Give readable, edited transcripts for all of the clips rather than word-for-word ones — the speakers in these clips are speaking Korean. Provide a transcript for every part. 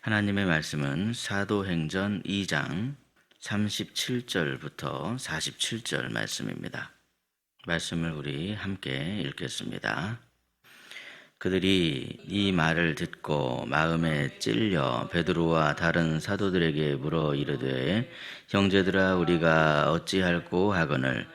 하나님의 말씀은 사도행전 2장 37절부터 47절 말씀입니다. 말씀을 우리 함께 읽겠습니다. 그들이 이 말을 듣고 마음에 찔려 베드로와 다른 사도들에게 물어 이르되 형제들아 우리가 어찌할꼬 하거늘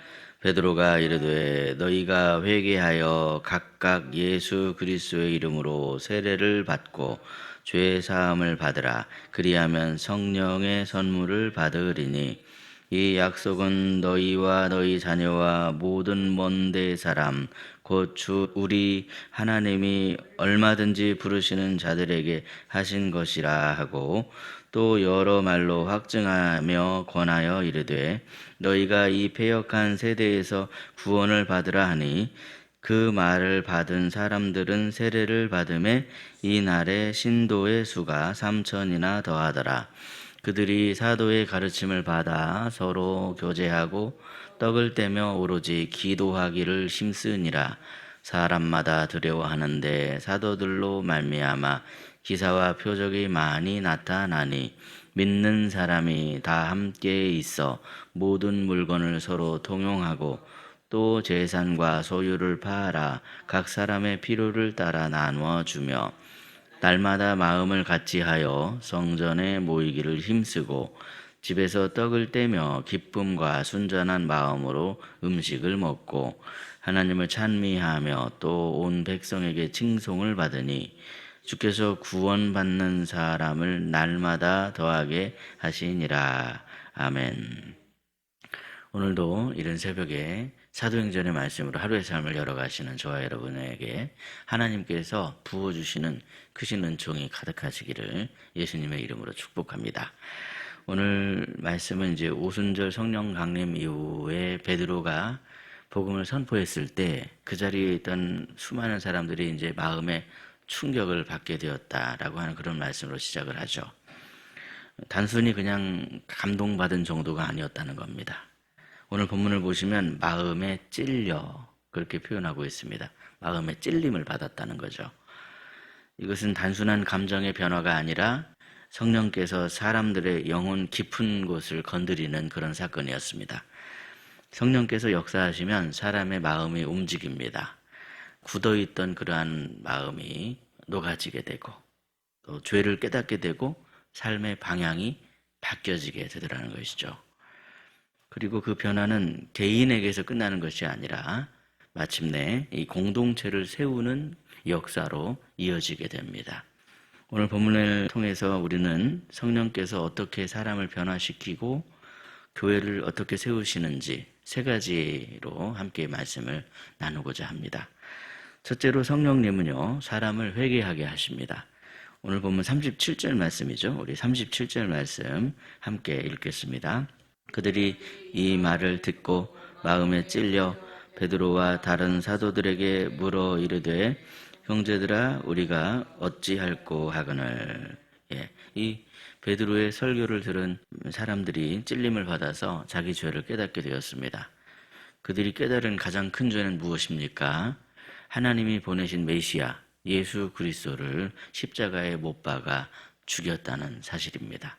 베드로가 이르되 너희가 회개하여 각각 예수 그리스도의 이름으로 세례를 받고 죄 사함을 받으라. 그리하면 성령의 선물을 받으리니 이 약속은 너희와 너희 자녀와 모든 먼데 사람 곧 주 우리 하나님이 얼마든지 부르시는 자들에게 하신 것이라 하고 또 여러 말로 확증하며 권하여 이르되 너희가 이 패역한 세대에서 구원을 받으라 하니 그 말을 받은 사람들은 세례를 받음에 이 날에 신도의 수가 3,000이나 더하더라. 그들이 사도의 가르침을 받아 서로 교제하고 떡을 떼며 오로지 기도하기를 힘쓰니라. 사람마다 두려워하는데 사도들로 말미암아 기사와 표적이 많이 나타나니 믿는 사람이 다 함께 있어 모든 물건을 서로 통용하고 또 재산과 소유를 팔아 각 사람의 필요를 따라 나누어 주며 날마다 마음을 같이하여 성전에 모이기를 힘쓰고 집에서 떡을 떼며 기쁨과 순전한 마음으로 음식을 먹고 하나님을 찬미하며 또 온 백성에게 칭송을 받으니 주께서 구원받는 사람을 날마다 더하게 하시니라. 아멘. 오늘도 이른 새벽에 사도행전의 말씀으로 하루의 삶을 열어가시는 저와 여러분에게 하나님께서 부어주시는 크신 은총이 가득하시기를 예수님의 이름으로 축복합니다. 오늘 말씀은 이제 오순절 성령 강림 이후에 베드로가 복음을 선포했을 때 그 자리에 있던 수많은 사람들이 이제 마음에 충격을 받게 되었다라고 하는 그런 말씀으로 시작을 하죠. 단순히 그냥 감동받은 정도가 아니었다는 겁니다. 오늘 본문을 보시면 마음에 찔려 그렇게 표현하고 있습니다. 마음에 찔림을 받았다는 거죠. 이것은 단순한 감정의 변화가 아니라 성령께서 사람들의 영혼 깊은 곳을 건드리는 그런 사건이었습니다. 성령께서 역사하시면 사람의 마음이 움직입니다. 굳어있던 그러한 마음이 녹아지게 되고 또 죄를 깨닫게 되고 삶의 방향이 바뀌어지게 되더라는 것이죠. 그리고 그 변화는 개인에게서 끝나는 것이 아니라 마침내 이 공동체를 세우는 역사로 이어지게 됩니다. 오늘 본문을 통해서 우리는 성령께서 어떻게 사람을 변화시키고 교회를 어떻게 세우시는지 세 가지로 함께 말씀을 나누고자 합니다. 첫째로 성령님은요, 사람을 회개하게 하십니다. 오늘 본문 37절 말씀이죠. 우리 37절 말씀 함께 읽겠습니다. 그들이 이 말을 듣고 마음에 찔려 베드로와 다른 사도들에게 물어 이르되 형제들아 우리가 어찌할꼬 하거늘. 이 베드로의 설교를 들은 사람들이 찔림을 받아서 자기 죄를 깨닫게 되었습니다. 그들이 깨달은 가장 큰 죄는 무엇입니까? 하나님이 보내신 메시아 예수 그리스도를 십자가에 못 박아 죽였다는 사실입니다.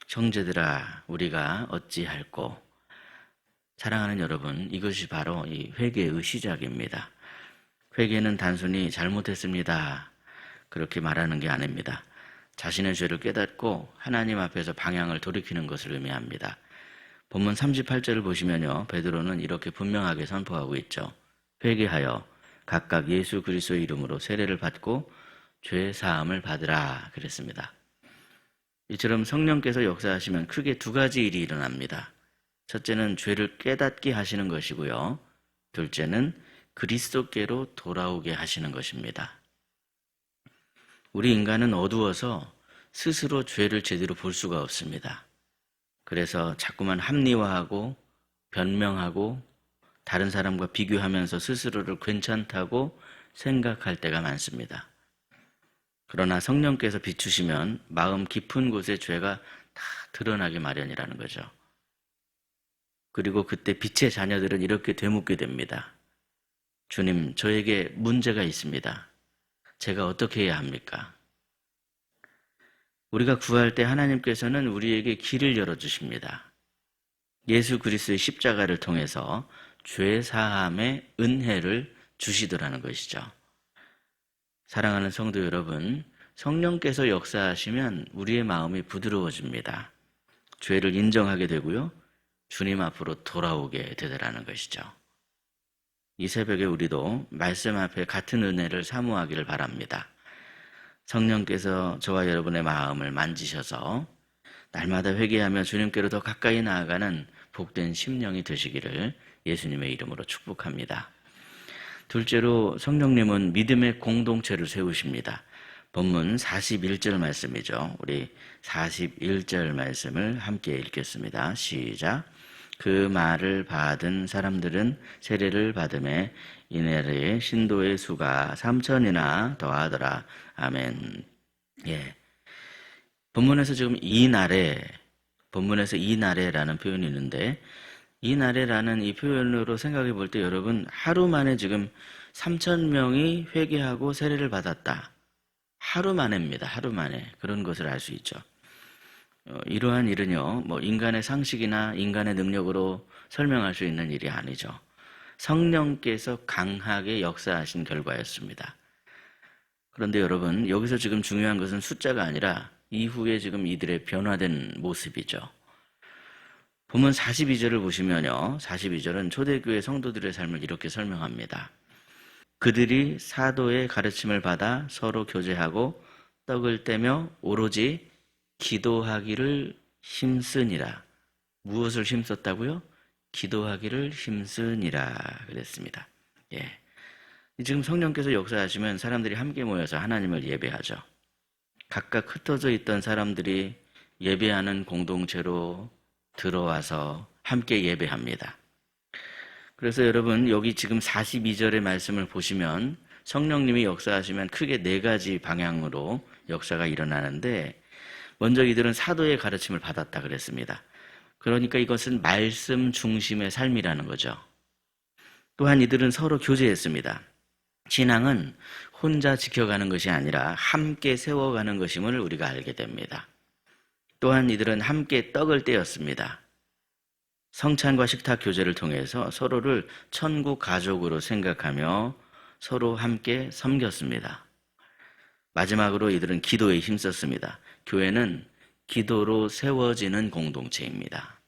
형제들아 우리가 어찌할꼬. 사랑하는 여러분, 이것이 바로 이 회개의 시작입니다. 회개는 단순히 잘못했습니다 그렇게 말하는 게 아닙니다. 자신의 죄를 깨닫고 하나님 앞에서 방향을 돌이키는 것을 의미합니다. 본문 38절을 보시면요, 베드로는 이렇게 분명하게 선포하고 있죠. 회개하여 각각 예수 그리스도의 이름으로 세례를 받고 죄 사함을 받으라 그랬습니다. 이처럼 성령께서 역사하시면 크게 두 가지 일이 일어납니다. 첫째는 죄를 깨닫게 하시는 것이고요. 둘째는 그리스도께로 돌아오게 하시는 것입니다. 우리 인간은 어두워서 스스로 죄를 제대로 볼 수가 없습니다. 그래서 자꾸만 합리화하고 변명하고 다른 사람과 비교하면서 스스로를 괜찮다고 생각할 때가 많습니다. 그러나 성령께서 비추시면 마음 깊은 곳에 죄가 다 드러나게 마련이라는 거죠. 그리고 그때 빛의 자녀들은 이렇게 되묻게 됩니다. 주님, 저에게 문제가 있습니다. 제가 어떻게 해야 합니까? 우리가 구할 때 하나님께서는 우리에게 길을 열어주십니다. 예수 그리스도의 십자가를 통해서 죄 사함의 은혜를 주시더라는 것이죠. 사랑하는 성도 여러분, 성령께서 역사하시면 우리의 마음이 부드러워집니다. 죄를 인정하게 되고요. 주님 앞으로 돌아오게 되더라는 것이죠. 이 새벽에 우리도 말씀 앞에 같은 은혜를 사모하기를 바랍니다. 성령께서 저와 여러분의 마음을 만지셔서 날마다 회개하며 주님께로 더 가까이 나아가는 복된 심령이 되시기를 예수님의 이름으로 축복합니다. 둘째로 성령님은 믿음의 공동체를 세우십니다. 본문 41절 말씀이죠. 우리 41절 말씀을 함께 읽겠습니다. 시작. 그 말을 받은 사람들은 세례를 받음에 이날에 신도의 수가 3천이나 더하더라. 아멘. 예. 본문에서 지금 본문에서 이날에라는 표현이 있는데, 이날에라는 이 표현으로 생각해 볼 때 여러분, 하루 만에 지금 3천 명이 회개하고 세례를 받았다. 하루 만에입니다. 하루 만에. 그런 것을 알 수 있죠. 이러한 일은요, 인간의 상식이나 인간의 능력으로 설명할 수 있는 일이 아니죠. 성령께서 강하게 역사하신 결과였습니다. 그런데 여러분, 여기서 지금 중요한 것은 숫자가 아니라 이후에 지금 이들의 변화된 모습이죠. 본문 42절을 보시면요, 42절은 초대교회 성도들의 삶을 이렇게 설명합니다. 그들이 사도의 가르침을 받아 서로 교제하고 떡을 떼며 오로지 기도하기를 힘쓰니라. 무엇을 힘썼다고요? 기도하기를 힘쓰니라 그랬습니다. 예. 지금 성령께서 역사하시면 사람들이 함께 모여서 하나님을 예배하죠. 각각 흩어져 있던 사람들이 예배하는 공동체로 들어와서 함께 예배합니다. 그래서 여러분, 여기 지금 42절의 말씀을 보시면 성령님이 역사하시면 크게 4가지 방향으로 역사가 일어나는데, 먼저 이들은 사도의 가르침을 받았다 그랬습니다. 그러니까 이것은 말씀 중심의 삶이라는 거죠. 또한 이들은 서로 교제했습니다. 신앙은 혼자 지켜가는 것이 아니라 함께 세워가는 것임을 우리가 알게 됩니다. 또한 이들은 함께 떡을 떼었습니다. 성찬과 식탁 교제를 통해서 서로를 천국 가족으로 생각하며 서로 함께 섬겼습니다. 마지막으로 이들은 기도에 힘썼습니다. 교회는 기도로 세워지는 공동체입니다.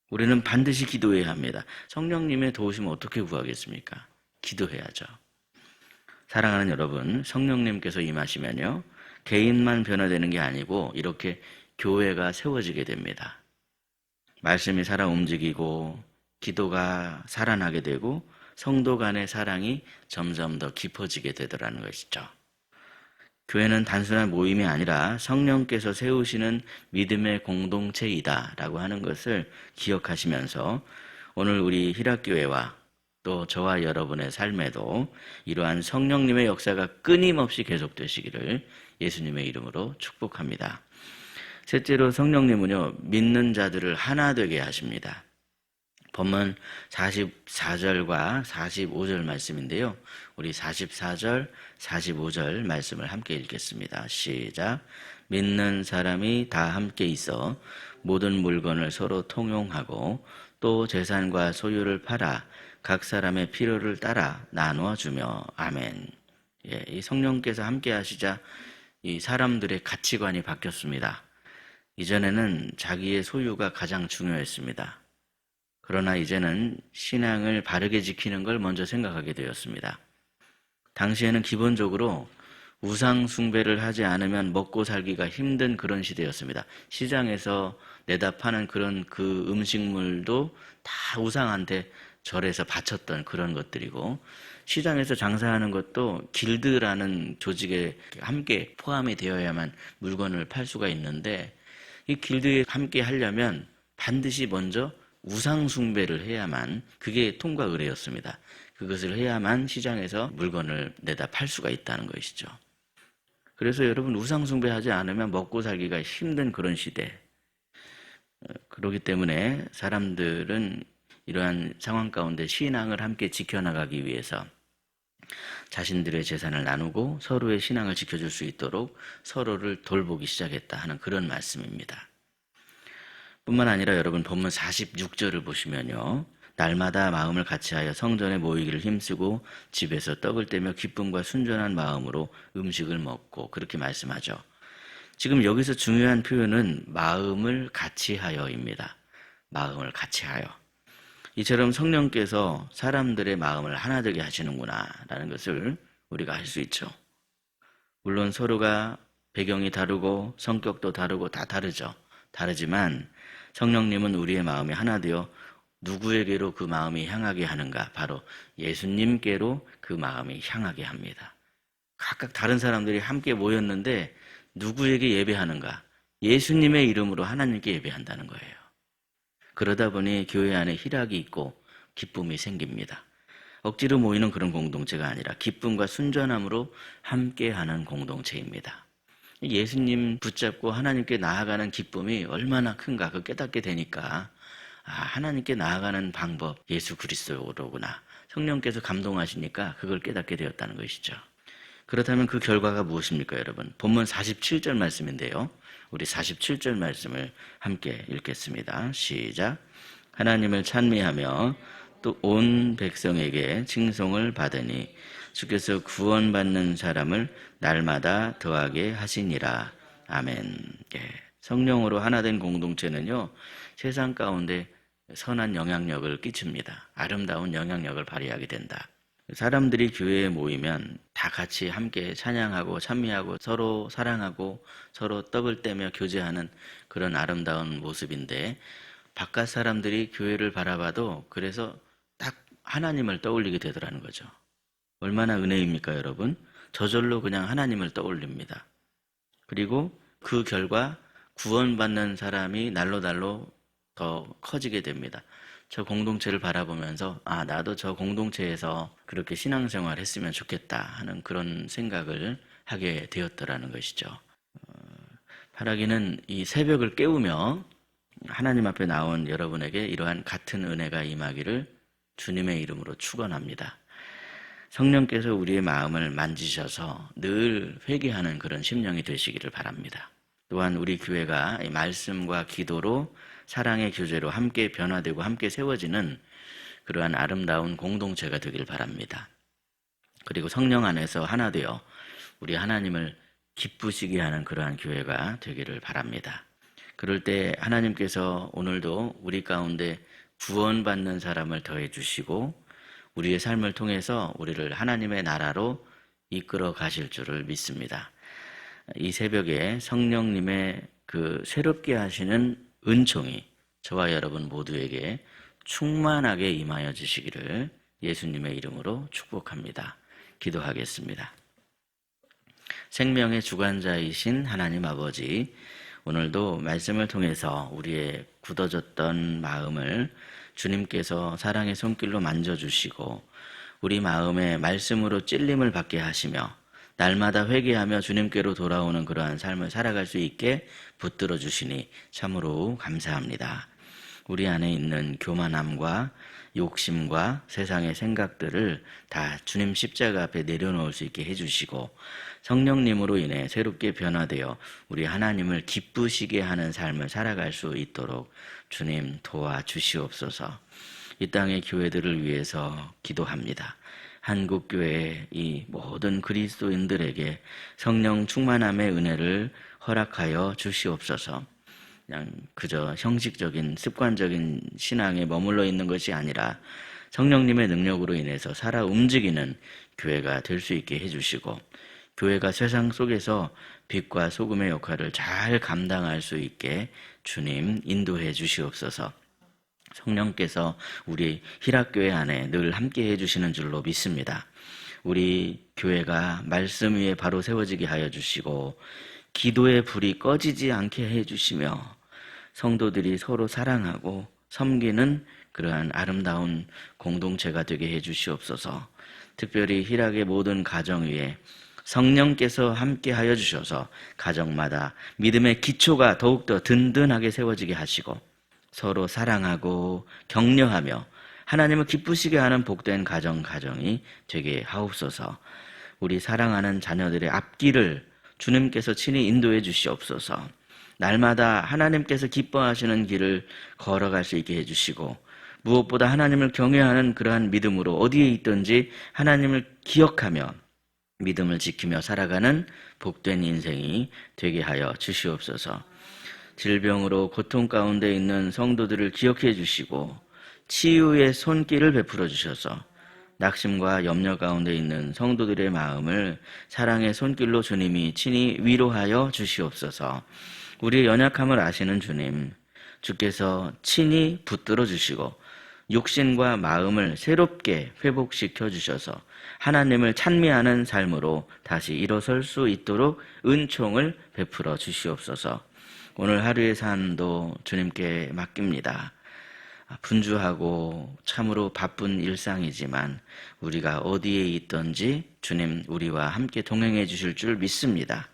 우리는 반드시 기도해야 합니다. 성령님의 도우심을 어떻게 구하겠습니까? 기도해야죠. 사랑하는 여러분, 성령님께서 임하시면요, 개인만 변화되는 게 아니고 이렇게 교회가 세워지게 됩니다. 말씀이 살아 움직이고 기도가 살아나게 되고 성도 간의 사랑이 점점 더 깊어지게 되더라는 것이죠. 교회는 단순한 모임이 아니라 성령께서 세우시는 믿음의 공동체이다라고 하는 것을 기억하시면서 오늘 우리 희락교회와 또 저와 여러분의 삶에도 이러한 성령님의 역사가 끊임없이 계속되시기를 예수님의 이름으로 축복합니다. 셋째로 성령님은요, 믿는 자들을 하나 되게 하십니다. 본문 44절과 45절 말씀인데요. 우리 44절, 45절 말씀을 함께 읽겠습니다. 시작. 믿는 사람이 다 함께 있어 모든 물건을 서로 통용하고 또 재산과 소유를 팔아 각 사람의 필요를 따라 나누어 주며 아멘. 예, 이 성령께서 함께 하시자 이 사람들의 가치관이 바뀌었습니다. 이전에는 자기의 소유가 가장 중요했습니다. 그러나 이제는 신앙을 바르게 지키는 걸 먼저 생각하게 되었습니다. 당시에는 기본적으로 우상 숭배를 하지 않으면 먹고 살기가 힘든 그런 시대였습니다. 시장에서 내다 파는 그런 그 음식물도 다 우상한테 절에서 바쳤던 그런 것들이고, 시장에서 장사하는 것도 길드라는 조직에 함께 포함이 되어야만 물건을 팔 수가 있는데, 이 길드에 함께 하려면 반드시 먼저 우상 숭배를 해야만, 그게 통과 의례였습니다. 그것을 해야만 시장에서 물건을 내다 팔 수가 있다는 것이죠. 그래서 여러분, 우상 숭배하지 않으면 먹고 살기가 힘든 그런 시대. 그렇기 때문에 사람들은 이러한 상황 가운데 신앙을 함께 지켜나가기 위해서 자신들의 재산을 나누고 서로의 신앙을 지켜줄 수 있도록 서로를 돌보기 시작했다 하는 그런 말씀입니다. 뿐만 아니라 여러분 본문 46절을 보시면요. 날마다 마음을 같이하여 성전에 모이기를 힘쓰고 집에서 떡을 떼며 기쁨과 순전한 마음으로 음식을 먹고 그렇게 말씀하죠. 지금 여기서 중요한 표현은 마음을 같이하여입니다. 마음을 같이하여. 이처럼 성령께서 사람들의 마음을 하나 되게 하시는구나 라는 것을 우리가 알 수 있죠. 물론 서로가 배경이 다르고 성격도 다르고 다 다르죠. 다르지만 성령님은 우리의 마음이 하나 되어 누구에게로 그 마음이 향하게 하는가? 바로 예수님께로 그 마음이 향하게 합니다. 각각 다른 사람들이 함께 모였는데 누구에게 예배하는가? 예수님의 이름으로 하나님께 예배한다는 거예요. 그러다 보니 교회 안에 희락이 있고 기쁨이 생깁니다. 억지로 모이는 그런 공동체가 아니라 기쁨과 순전함으로 함께하는 공동체입니다. 예수님 붙잡고 하나님께 나아가는 기쁨이 얼마나 큰가 그 깨닫게 되니까 하나님께 나아가는 방법 예수 그리스도로구나. 성령께서 감동하시니까 그걸 깨닫게 되었다는 것이죠. 그렇다면 그 결과가 무엇입니까, 여러분? 본문 47절 말씀인데요. 우리 47절 말씀을 함께 읽겠습니다. 시작. 하나님을 찬미하며 또 온 백성에게 칭송을 받으니 주께서 구원받는 사람을 날마다 더하게 하시니라. 아멘. 예. 성령으로 하나 된 공동체는요, 세상 가운데 선한 영향력을 끼칩니다. 아름다운 영향력을 발휘하게 된다. 사람들이 교회에 모이면 다 같이 함께 찬양하고 찬미하고 서로 사랑하고 서로 떡을 떼며 교제하는 그런 아름다운 모습인데, 바깥 사람들이 교회를 바라봐도 그래서 딱 하나님을 떠올리게 되더라는 거죠. 얼마나 은혜입니까, 여러분? 저절로 그냥 하나님을 떠올립니다. 그리고 그 결과 구원받는 사람이 날로 더 커지게 됩니다. 저 공동체를 바라보면서 나도 저 공동체에서 그렇게 신앙생활 했으면 좋겠다 하는 그런 생각을 하게 되었더라는 것이죠. 바라기는 이 새벽을 깨우며 하나님 앞에 나온 여러분에게 이러한 같은 은혜가 임하기를 주님의 이름으로 축원합니다. 성령께서 우리의 마음을 만지셔서 늘 회개하는 그런 심령이 되시기를 바랍니다. 또한 우리 교회가 이 말씀과 기도로 사랑의 교제로 함께 변화되고 함께 세워지는 그러한 아름다운 공동체가 되길 바랍니다. 그리고 성령 안에서 하나 되어 우리 하나님을 기쁘시게 하는 그러한 교회가 되기를 바랍니다. 그럴 때 하나님께서 오늘도 우리 가운데 구원받는 사람을 더해 주시고 우리의 삶을 통해서 우리를 하나님의 나라로 이끌어 가실 줄을 믿습니다. 이 새벽에 성령님의 그 새롭게 하시는 은총이 저와 여러분 모두에게 충만하게 임하여 주시기를 예수님의 이름으로 축복합니다. 기도하겠습니다. 생명의 주관자이신 하나님 아버지, 오늘도 말씀을 통해서 우리의 굳어졌던 마음을 주님께서 사랑의 손길로 만져주시고 우리 마음에 말씀으로 찔림을 받게 하시며 날마다 회개하며 주님께로 돌아오는 그러한 삶을 살아갈 수 있게 붙들어 주시니 참으로 감사합니다. 우리 안에 있는 교만함과 욕심과 세상의 생각들을 다 주님 십자가 앞에 내려놓을 수 있게 해주시고 성령님으로 인해 새롭게 변화되어 우리 하나님을 기쁘시게 하는 삶을 살아갈 수 있도록 주님 도와주시옵소서. 이 땅의 교회들을 위해서 기도합니다. 한국교회의 이 모든 그리스도인들에게 성령 충만함의 은혜를 허락하여 주시옵소서. 그냥 그저 형식적인 습관적인 신앙에 머물러 있는 것이 아니라 성령님의 능력으로 인해서 살아 움직이는 교회가 될 수 있게 해주시고 교회가 세상 속에서 빛과 소금의 역할을 잘 감당할 수 있게 주님 인도해 주시옵소서. 성령께서 우리 희락교회 안에 늘 함께 해주시는 줄로 믿습니다. 우리 교회가 말씀 위에 바로 세워지게 하여 주시고 기도의 불이 꺼지지 않게 해주시며 성도들이 서로 사랑하고 섬기는 그러한 아름다운 공동체가 되게 해주시옵소서. 특별히 희락의 모든 가정 위에 성령께서 함께 하여 주셔서 가정마다 믿음의 기초가 더욱더 든든하게 세워지게 하시고 서로 사랑하고 격려하며 하나님을 기쁘시게 하는 복된 가정이 되게 하옵소서. 우리 사랑하는 자녀들의 앞길을 주님께서 친히 인도해 주시옵소서. 날마다 하나님께서 기뻐하시는 길을 걸어갈 수 있게 해주시고, 무엇보다 하나님을 경외하는 그러한 믿음으로 어디에 있든지 하나님을 기억하며 믿음을 지키며 살아가는 복된 인생이 되게 하여 주시옵소서. 질병으로 고통 가운데 있는 성도들을 기억해 주시고 치유의 손길을 베풀어 주셔서 낙심과 염려 가운데 있는 성도들의 마음을 사랑의 손길로 주님이 친히 위로하여 주시옵소서. 우리의 연약함을 아시는 주님, 주께서 친히 붙들어 주시고 육신과 마음을 새롭게 회복시켜 주셔서 하나님을 찬미하는 삶으로 다시 일어설 수 있도록 은총을 베풀어 주시옵소서. 오늘 하루의 삶도 주님께 맡깁니다. 분주하고 참으로 바쁜 일상이지만 우리가 어디에 있든지 주님 우리와 함께 동행해 주실 줄 믿습니다.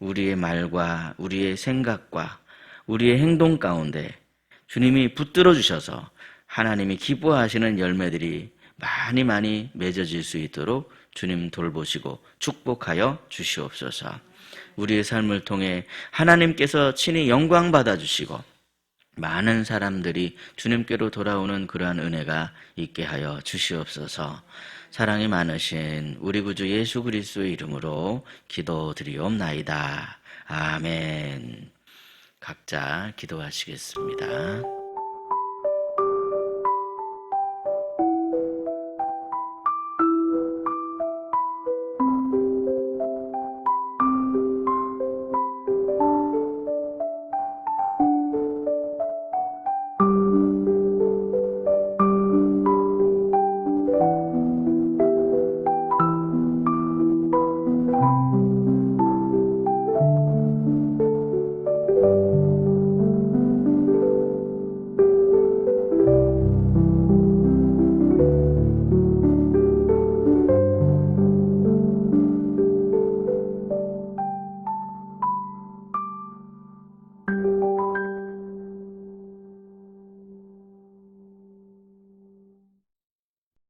우리의 말과 우리의 생각과 우리의 행동 가운데 주님이 붙들어 주셔서 하나님이 기뻐하시는 열매들이 많이 맺어질 수 있도록 주님 돌보시고 축복하여 주시옵소서. 우리의 삶을 통해 하나님께서 친히 영광 받아주시고 많은 사람들이 주님께로 돌아오는 그러한 은혜가 있게 하여 주시옵소서. 사랑이 많으신 우리 구주 예수 그리스도의 이름으로 기도드리옵나이다. 아멘. 각자 기도하시겠습니다.